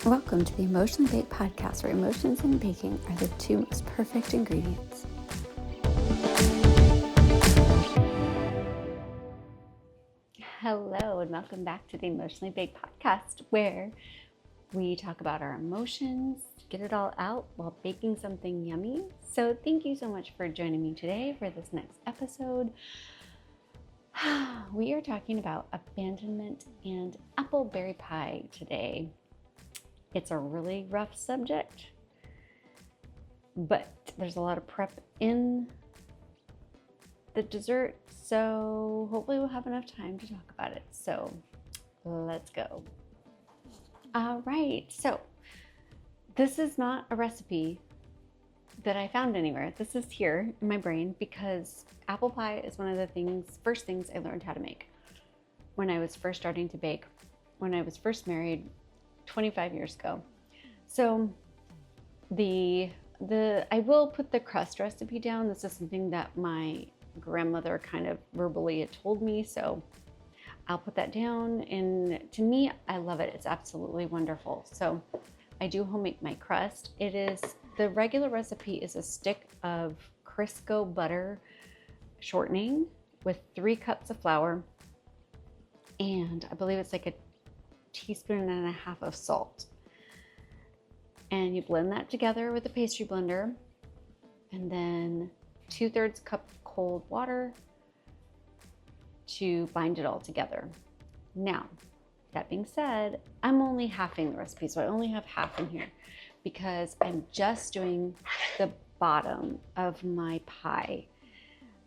Welcome to the Emotionally Baked podcast, where emotions and baking are the two most perfect ingredients. Hello, and welcome back to the Emotionally Baked podcast, where we talk about our emotions, get it all out while baking something yummy. So thank you so much for joining me today for this next episode. We are talking about abandonment and apple berry pie today. It's a really rough subject, but there's a lot of prep in the dessert, so hopefully we'll have enough time to talk about it. So let's go. All right, so this is not a recipe that I found anywhere. This is here in my brain because apple pie is one of the first things I learned how to make when I was first starting to bake, when I was first married 25 years ago. So I will put the crust recipe down. This is something that my grandmother kind of verbally had told me, so I'll put that down, and to me, I love it. It's absolutely wonderful. So I do home make my crust. The regular recipe is a stick of Crisco butter shortening with 3 cups of flour, and I believe it's like a teaspoon and a half of salt. And you blend that together with a pastry blender, and then 2/3 cup of cold water to bind it all together. Now, that being said, I'm only halving the recipe, so I only have half in here because I'm just doing the bottom of my pie.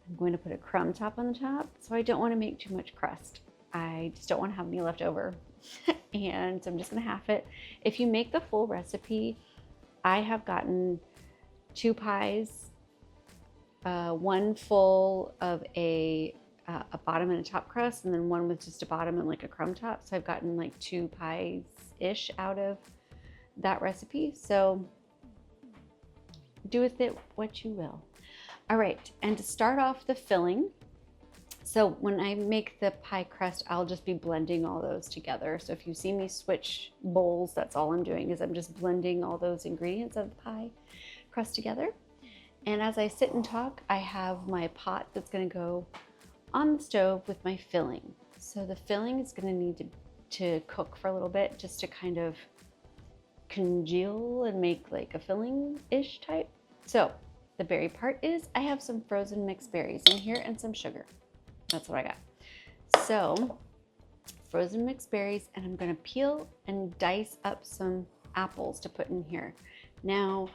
I'm going to put a crumb top on the top, so I don't want to make too much crust. I just don't want to have any left over. And so I'm just going to half it. If you make the full recipe, I have gotten 2 pies, one full of a bottom and a top crust, and then one with just a bottom and like a crumb top. So I've gotten like 2 pies-ish out of that recipe. So do with it what you will. All right, and to start off the filling, so when I make the pie crust, I'll just be blending all those together. So if you see me switch bowls, that's all I'm doing, is I'm just blending all those ingredients of the pie crust together. And as I sit and talk, I have my pot that's going to go on the stove with my filling. So the filling is going to need to cook for a little bit, just to kind of congeal and make like a filling-ish type. So the berry part is I have some frozen mixed berries in here and some sugar. That's what I got. So frozen mixed berries, and I'm going to peel and dice up some apples to put in here. Now,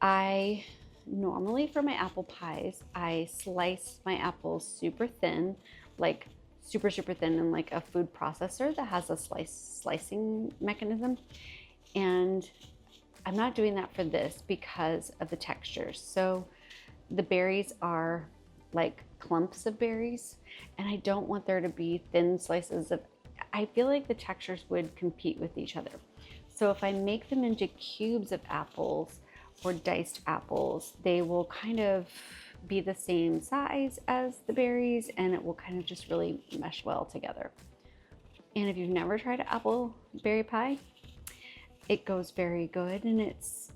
I normally for my apple pies, I slice my apples super thin, like super thin, in like a food processor that has a slicing mechanism. And I'm not doing that for this because of the textures. So the berries are like clumps of berries, and I don't want there to be thin slices of, I feel like the textures would compete with each other. So if I make them into cubes of apples or diced apples, they will kind of be the same size as the berries, and it will kind of just really mesh well together. And if you've never tried an apple berry pie, it goes very good, and it's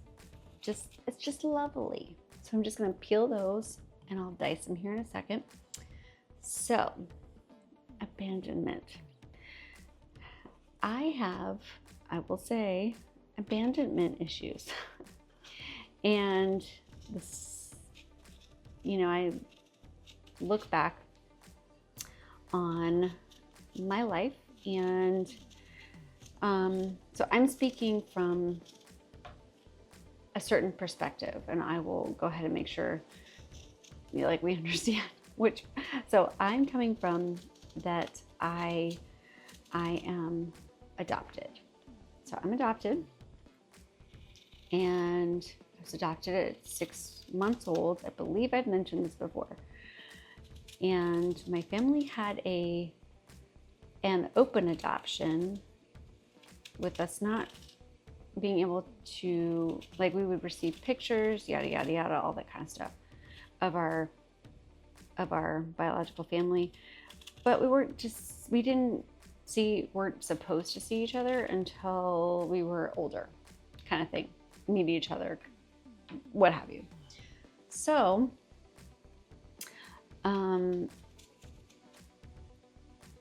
just lovely. So I'm just gonna peel those, and I'll dice them here in a second. So, abandonment. I will say, abandonment issues. And this, I look back on my life, and so I'm speaking from a certain perspective, and I will go ahead and make sure we understand which. So I'm coming from that I am adopted. So I'm adopted, and I was adopted at 6 months old. I believe I've mentioned this before. And my family had an open adoption, with us not being able to, like, we would receive pictures, yada yada yada, all that kind of stuff of our biological family, but we didn't weren't supposed to see each other until we were older, kind of thing. Meet each other, what have you. So,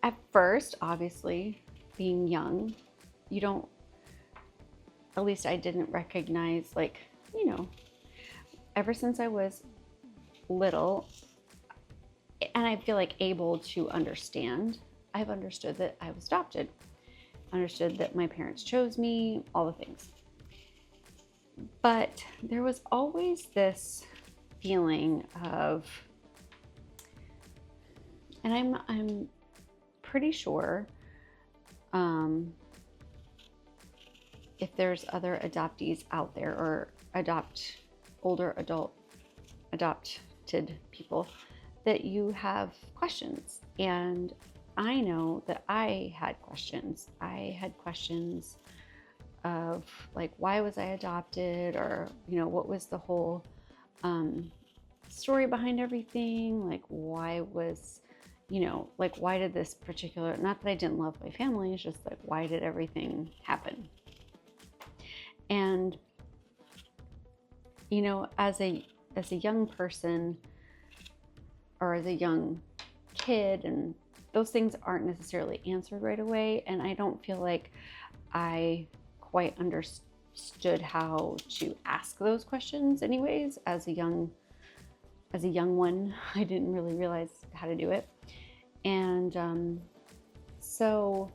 at first, obviously, being young, you don't, at least I didn't recognize, like, you know, ever since I was little, and I feel like able to understand, I've understood that I was adopted, understood that my parents chose me, all the things. But there was always this feeling of, and I'm pretty sure if there's other adoptees out there, or older adopted people, that you have questions. And I know that I had questions. I had questions of, like, why was I adopted? Or, you know, what was the whole story behind everything? Like, why was, you know, like, why did this particular, not that I didn't love my family, it's just like, why did everything happen? And, you know, as a young person, or as a young kid, and those things aren't necessarily answered right away. And I don't feel like I quite understood how to ask those questions anyways. As a young one, I didn't really realize how to do it. And so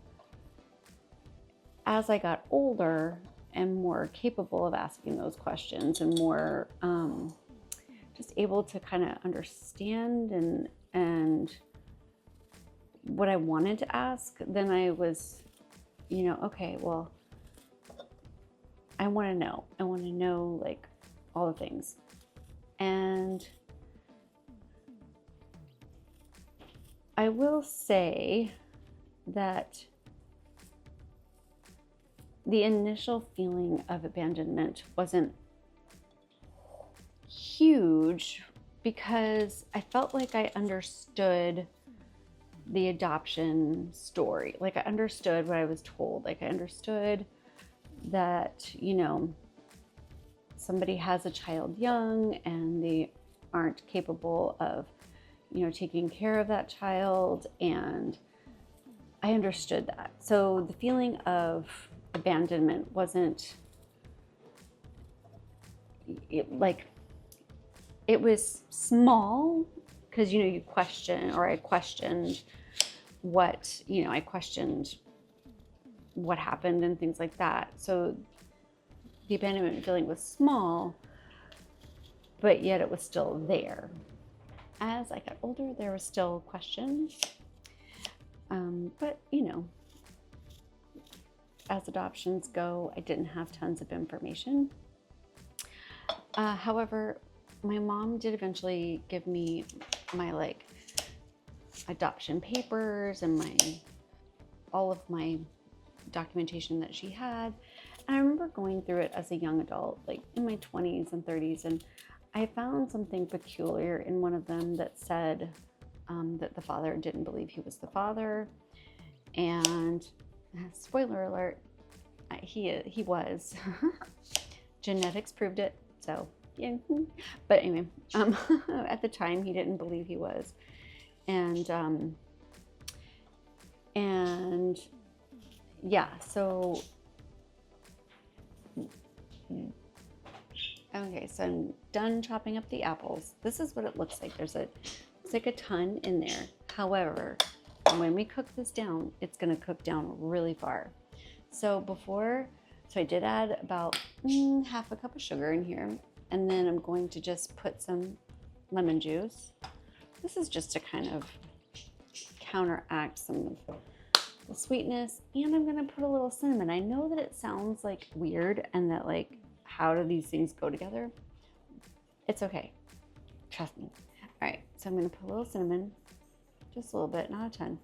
as I got older and more capable of asking those questions, and more just able to kind of understand and what I wanted to ask, then I was, you know, okay, well, I want to know like all the things. And I will say that the initial feeling of abandonment wasn't huge, because I felt like I understood the adoption story. Like, I understood what I was told. Like, I understood that, you know, somebody has a child young and they aren't capable of, you know, taking care of that child. And I understood that. So the feeling of abandonment wasn't, it was small, because, you know, you question, or I questioned what, you know, I questioned what happened and things like that. So the abandonment feeling was small, but yet it was still there. As I got older, there was still questions. But, you know, as adoptions go, I didn't have tons of information. However, my mom did eventually give me my, like, adoption papers and all of my documentation that she had. And I remember going through it as a young adult, like in my 20s and 30s, and I found something peculiar in one of them that said that the father didn't believe he was the father. And spoiler alert, he was. Genetics proved it. So yeah. But anyway, at the time he didn't believe he was. And yeah, so okay, so I'm done chopping up the apples. This is what it looks like. Looks like a ton in there. However, when we cook this down, it's gonna cook down really far. So I did add about half a cup of sugar in here, and then I'm going to just put some lemon juice. This is just to kind of counteract some of the sweetness, and I'm gonna put a little cinnamon. I know that it sounds like weird, and that, like, how do these things go together? It's okay, trust me. All right, so I'm gonna put a little cinnamon, just a little bit, not a ton,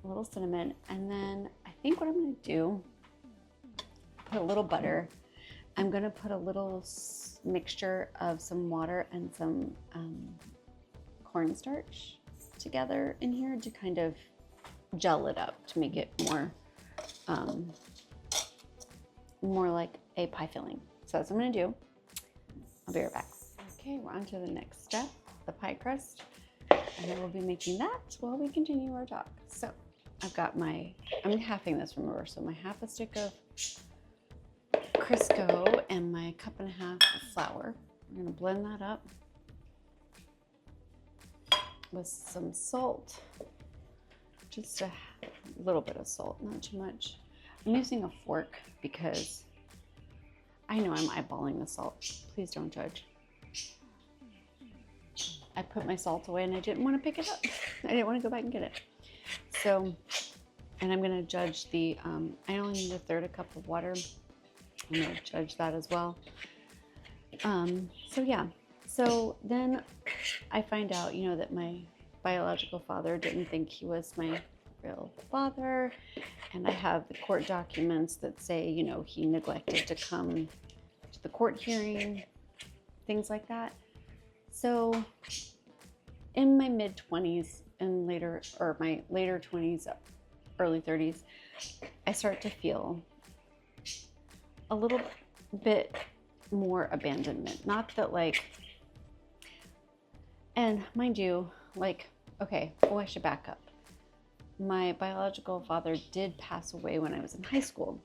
a little cinnamon. And then I think what I'm gonna do, put a little butter. I'm gonna put a little mixture of some water and some cornstarch together in here to kind of gel it up to make it more like a pie filling. So that's what I'm gonna do. I'll be right back. Okay, we're on to the next step, the pie crust. And then we'll be making that while we continue our talk. So I've got I'm halving this, remember, so my half a stick of Crisco and my cup and a half of flour. We're gonna blend that up with some salt, just a little bit of salt, not too much. I'm using a fork because I know I'm eyeballing the salt. Please don't judge. I put my salt away and I didn't want to pick it up. I didn't want to go back and get it. So, and I'm going to judge I only need 1/3 cup of water. I'm going to judge that as well. So yeah, so then I find out, that my biological father didn't think he was my real father. And I have the court documents that say, he neglected to come to the court hearing, things like that. So in my mid-20s and my later 20s, early 30s, I start to feel a little bit more abandonment. Not that and mind you, okay, I should back up. My biological father did pass away when I was in high school.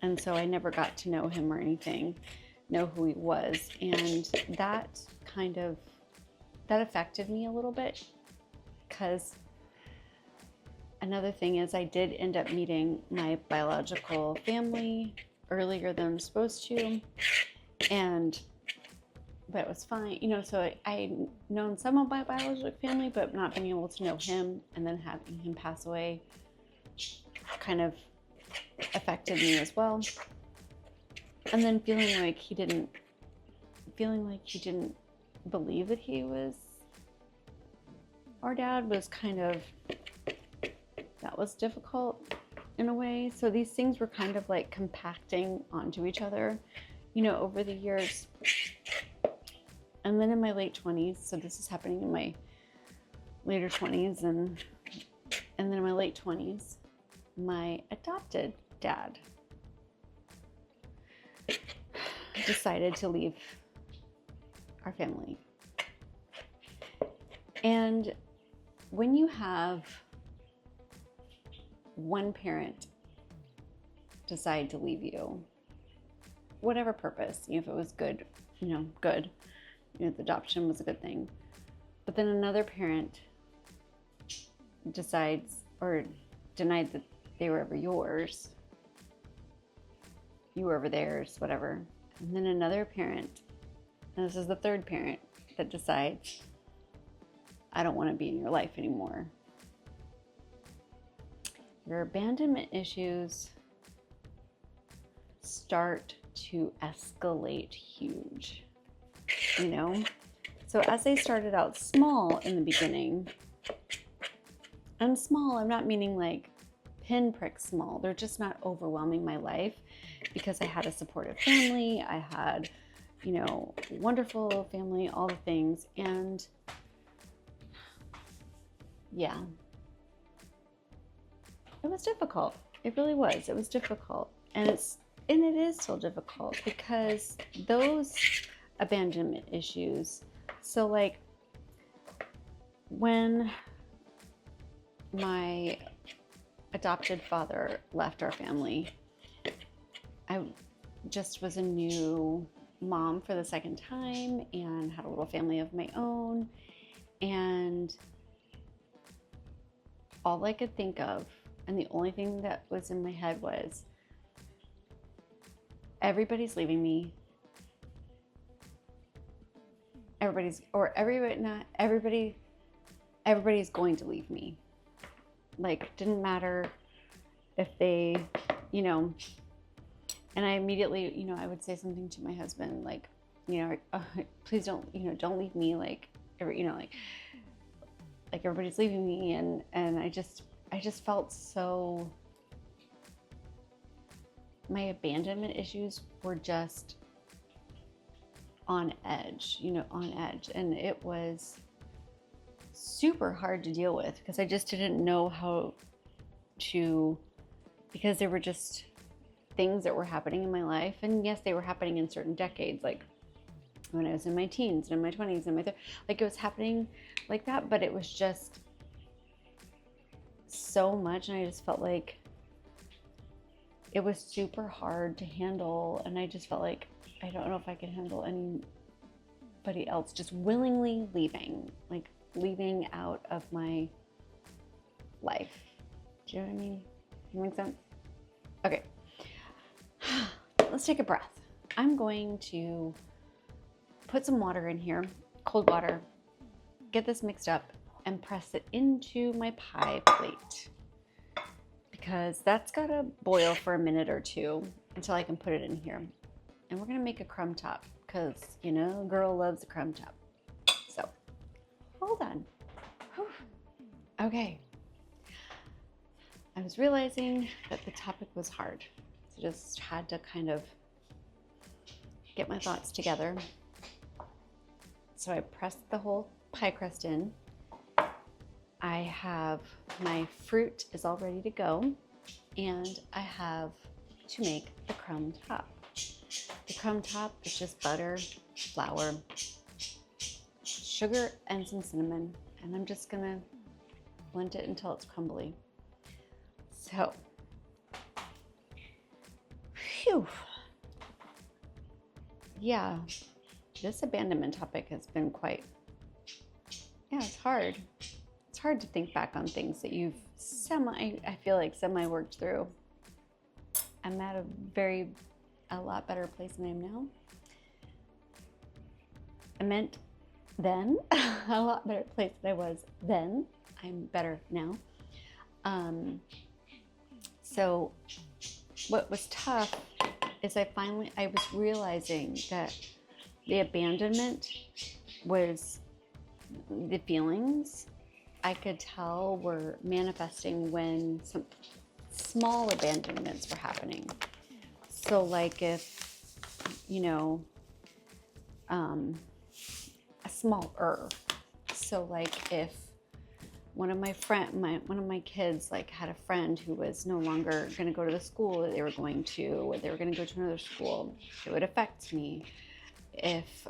And so I never got to know him or anything, know who he was. And that affected me a little bit, because another thing is I did end up meeting my biological family earlier than I'm supposed to. But it was fine, so I known some of my biological family, but not being able to know him and then having him pass away kind of affected me as well. And then feeling like he didn't believe that he was our dad was that was difficult in a way. So these things were kind of compacting onto each other, over the years. And then in my late 20s, so this is happening in my later 20s, and then in my late 20s, my adopted dad decided to leave our family. And when you have one parent decide to leave you, whatever purpose, if it was good, good. The adoption was a good thing. But then another parent decides or denied that they were ever yours. You were ever theirs, whatever. And then another parent, and this is the third parent, that decides, I don't want to be in your life anymore. Your abandonment issues start to escalate huge. So as they started out small in the beginning, and small, I'm not meaning pinprick small. They're just not overwhelming my life, because I had a supportive family. I had, wonderful family, all the things. And yeah, it was difficult. It really was. It was difficult. And it is still difficult, because those abandonment issues. So when my adopted father left our family, I just was a new mom for the second time and had a little family of my own. And all I could think of, and the only thing that was in my head was, everybody's leaving me. Everybody's going to leave me. Didn't matter if they, and I immediately, I would say something to my husband, please don't leave me, everybody's leaving me. And I just felt so, my abandonment issues were just on edge, and it was super hard to deal with because I just didn't know how to, because there were just things that were happening in my life. And yes, they were happening in certain decades, like when I was in my teens and in my 20s and my 30s, like it was happening like that, but it was just so much. And I just felt like it was super hard to handle. And I just felt like, I don't know if I could handle anybody else just willingly leaving, like leaving out of my life. Do you know what I mean? Does that make sense? Okay. Let's take a breath. I'm going to put some water in here, cold water, get this mixed up, and press it into my pie plate because that's got to boil for a minute or two until I can put it in here. And we're going to make a crumb top because, you know, girl loves a crumb top. So, hold on. Whew. Okay. I was realizing that the topic was hard. So just had to kind of get my thoughts together. So I pressed the whole pie crust in. I have my fruit is all ready to go, and I have to make the crumb top. The crumb top is just butter, flour, sugar, and some cinnamon, and I'm just gonna blend it until it's crumbly. So, phew. Yeah, this abandonment topic has been quite, yeah, it's hard. It's hard to think back on things that you've I feel like semi worked through. I'm at a lot better place than I am now. I meant then, a lot better place than I was then. I'm better now. So what was tough is I was realizing that the abandonment was the feelings I could tell were manifesting when some small abandonments were happening. So like if, you know, a small so like if one of my kids like had a friend who was no longer going to go to the school that they were going to, or they were going to go to another school, it would affect me. If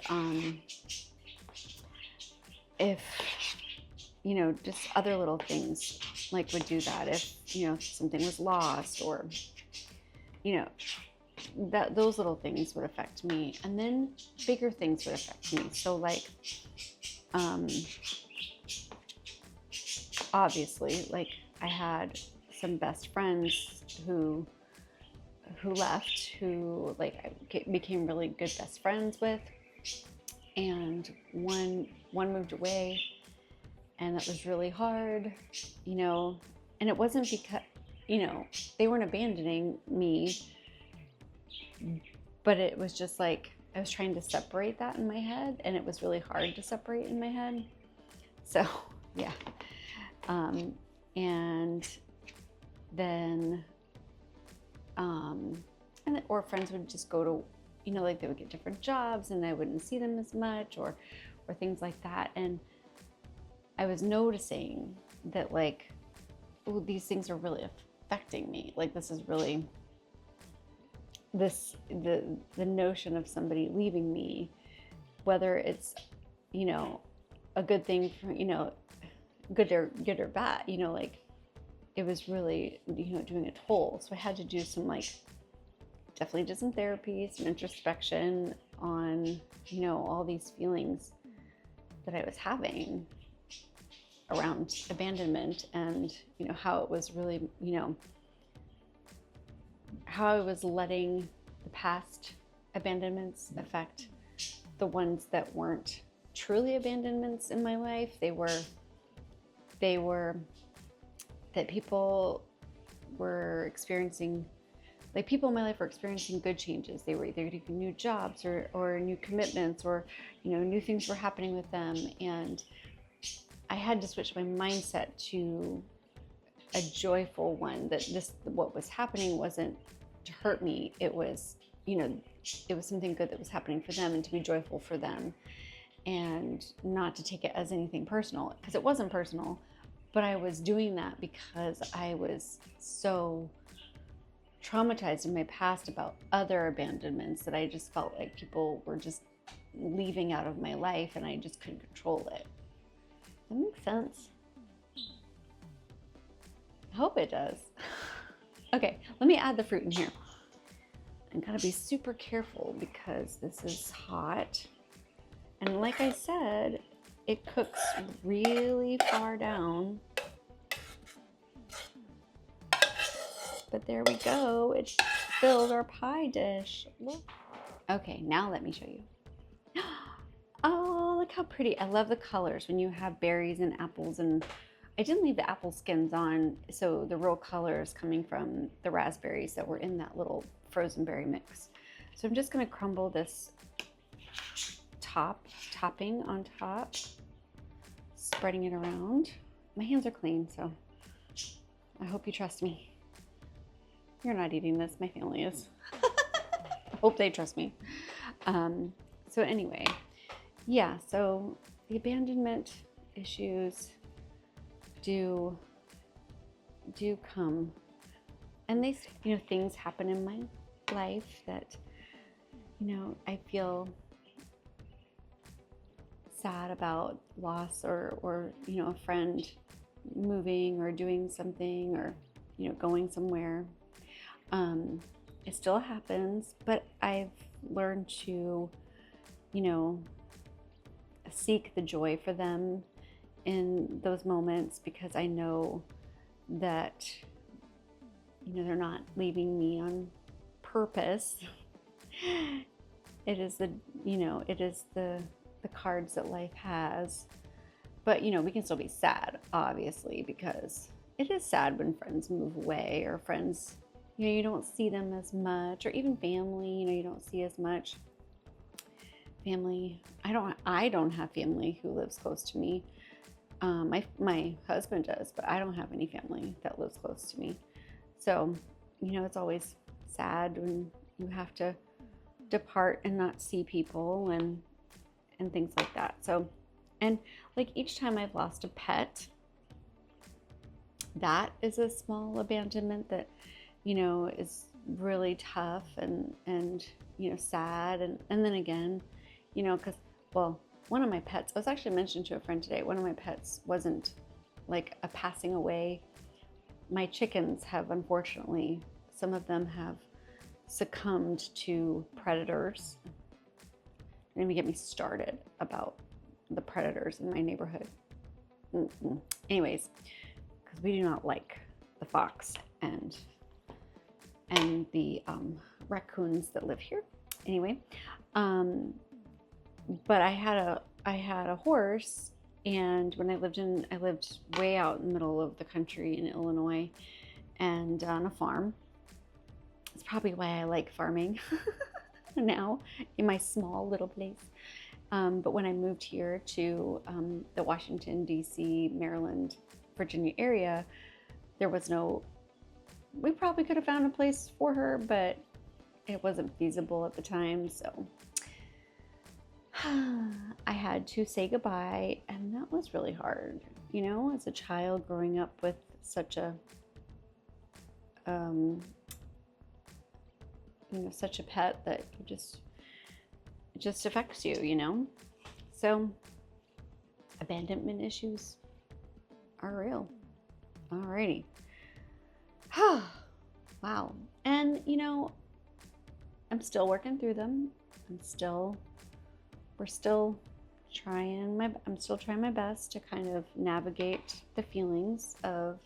you know, just other little things like would do that. If, you know, something was lost, or, you know, that those little things would affect me, and then bigger things would affect me. So like, obviously, like I had some best friends who left, who like I became really good best friends with, and one moved away, and that was really hard, you know. And it wasn't because, you know, they weren't abandoning me, but it was just like I was trying to separate that in my head, and it was really hard to separate in my head. So yeah. And then, or friends would just go to, you know, like they would get different jobs and I wouldn't see them as much, or things like that. And I was noticing that like, oh, these things are really affecting me. Like this is really, the notion of somebody leaving me, whether it's, you know, a good thing for, you know, good or bad, you know, like it was really, you know, doing a toll. So I had to do some, like, definitely did some therapy, some introspection on, you know, all these feelings that I was having around abandonment, and, you know, how it was really, you know, how I was letting the past abandonments affect the ones that weren't truly abandonments in my life. They were that people were experiencing, like people in my life were experiencing good changes. They were either getting new jobs or new commitments, or, you know, new things were happening with them. And I had to switch my mindset to a joyful one, that what was happening wasn't to hurt me. It was, you know, it was something good that was happening for them, and to be joyful for them. and not to take it as anything personal, because it wasn't personal, but I was doing that because I was so traumatized in my past about other abandonments that I just felt like people were just leaving out of my life and I just couldn't control it. Does that make sense? I hope it does. Okay, let me add the fruit in here. I gotta be super careful because this is hot. And like I said, it cooks really far down. But there we go. It filled our pie dish. Look. Okay, now let me show you. Oh, look how pretty. I love the colors when you have berries and apples, and I didn't leave the apple skins on, so the real color is coming from the raspberries that were in that little frozen berry mix. So I'm just gonna crumble this topping on top, spreading it around. My hands are clean, so I hope you trust me. You're not eating this, my family is. I hope they trust me. So anyway, yeah, so the abandonment issues do come, and they, you know, things happen in my life that, you know, I feel sad about loss, or you know, a friend moving or doing something, or, you know, going somewhere. It still happens, but I've learned to, you know, seek the joy for them in those moments, because I know that, you know, they're not leaving me on purpose. It is the, you know, it is the cards that life has. But, you know, we can still be sad, obviously, because it is sad when friends move away, or friends, you know, you don't see them as much, or even family, you know, you don't see as much. Family, I don't have family who lives close to me. My husband does, but I don't have any family that lives close to me. So, you know, it's always sad when you have to depart and not see people and things like that. So, and like each time I've lost a pet, that is a small abandonment that, you know, is really tough and you know, sad. And then again, you know, because, well, one of my pets, I was actually mentioning to a friend today, one of my pets wasn't like a passing away. My chickens have, unfortunately, some of them have succumbed to predators. Don't even get me started about the predators in my neighborhood. Anyways, because we do not like the fox and the raccoons that live here. Anyway, but I had a horse, and when I lived way out in the middle of the country in Illinois, and on a farm. It's probably why I like farming now in my small little place. But when I moved here to the Washington, D.C., Maryland, Virginia area, there was no, we probably could have found a place for her, but it wasn't feasible at the time. So I had to say goodbye, and that was really hard. You know, as a child growing up with such a, you know, such a pet that you just, it just affects you, you know? So abandonment issues are real. Alrighty. Wow. And, you know, I'm still working through them. I'm still trying my best to kind of navigate the feelings of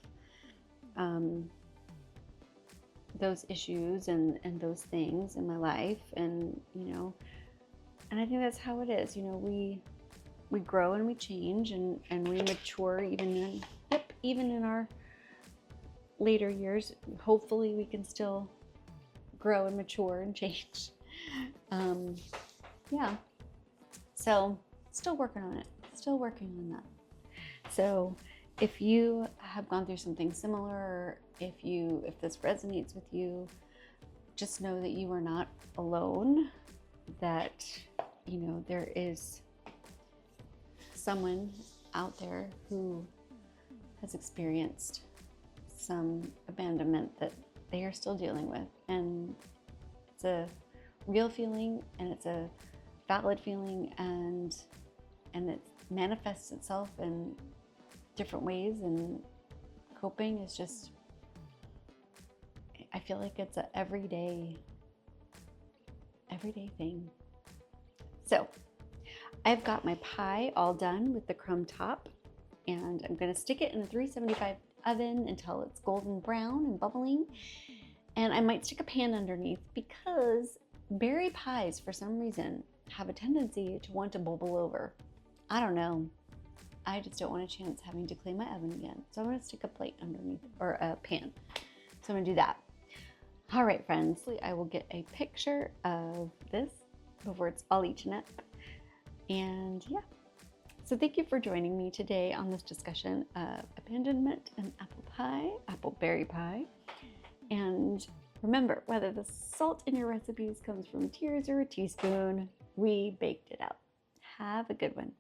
those issues and those things in my life. And, you know, and I think that's how it is. You know, we grow and we change and we mature even in our later years. Hopefully we can still grow and mature and change. Yeah. So still working on it. Still working on that. So if you have gone through something similar, if this resonates with you, just know that you are not alone, that, you know, there is someone out there who has experienced some abandonment that they are still dealing with. And it's a real feeling, and it's a valid feeling, and it manifests itself in different ways, and coping is just, I feel like it's an everyday thing. So I've got my pie all done with the crumb top, and I'm gonna stick it in the 375 oven until it's golden brown and bubbling. And I might stick a pan underneath because berry pies, for some reason, have a tendency to want to bubble over. I don't know. I just don't want a chance having to clean my oven again. So I'm gonna stick a plate underneath, or a pan. So I'm gonna do that. All right, friends, I will get a picture of this before it's all eaten up. And yeah, so thank you for joining me today on this discussion of abandonment and apple pie, apple berry pie. And remember, whether the salt in your recipes comes from tears or a teaspoon, we baked it out. Have a good one.